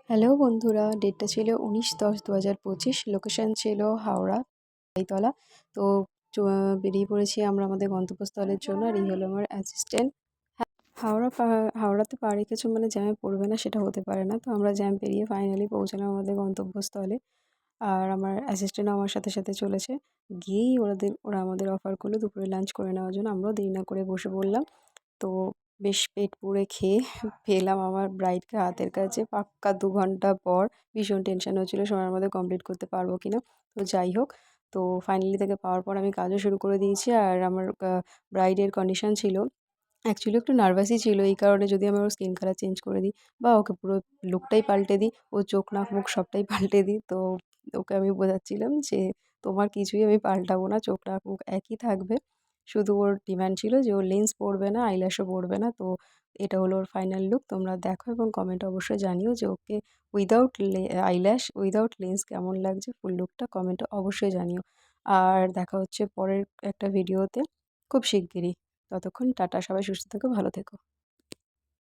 Hello বন্ধুরা, ডেটটা ছিল 19/10/2025, লোকেশন ছিল হাওড়া তলা। তো বেরিয়ে পড়েছি আমরা আমাদের গন্তব্যস্থলের জন্য। আর এই হলো আমার অ্যাসিস্ট্যান্ট। হাওড়াতে পা রেখেছো মানে জ্যামে পড়বে না সেটা হতে পারে না। তো আমরা জ্যাম পেরিয়ে ফাইনালি পৌঁছালাম আমাদের গন্তব্যস্থলে। আর আমার অ্যাসিস্ট্যান্ট আমার সাথে সাথে চলেছে। গিয়েই ওরা আমাদের অফার করলো দুপুরে লাঞ্চ করে নেওয়ার জন্য। আমরাও দেরি না করে বসে পড়লাম। তো বেশ পেট পুড়ে খেয়ে পেলাম আমার ব্রাইডকে হাতের কাছে পাক্কা 2 ঘন্টা পর। ভীষণ টেনশন হচ্ছিলো সময়ের মধ্যে কমপ্লিট করতে পারবো কিনা। তো যাই হোক, তো ফাইনালি তাকে পাওয়ার পর আমি কাজও শুরু করে দিয়েছি। আর আমার ব্রাইডের কন্ডিশন ছিল, অ্যাকচুয়ালি একটু নার্ভাসই ছিল এই কারণে, যদি আমি ওর স্কিন কালার চেঞ্জ করে দিই বা ওকে পুরো লুকটাই পাল্টে দিই, ও চোখ নাক মুখ সবটাই পাল্টে দিই। তো ওকে আমি বোঝাচ্ছিলাম যে তোমার কিছুই আমি পাল্টাবো না, চোখ নাক মুখ একই থাকবে। শুধু ওর ডিমান্ড ছিল যে ও লেন্স পরবে না, আইল্যাশও পরবে না। তো এটা হলো ওর ফাইনাল লুক। তোমরা দেখো এবং কমেন্টে অবশ্যই জানিও যে ওকে উইদাউট আইল্যাশ উইদাউট লেন্স কেমন লাগছে। ফুল লুকটা কমেন্টে অবশ্যই জানিও। আর দেখা হচ্ছে পরের একটা ভিডিওতে খুব শিগগিরই। ততক্ষণ টাটা, সবাই সুস্থ থেকো, ভালো থেকো।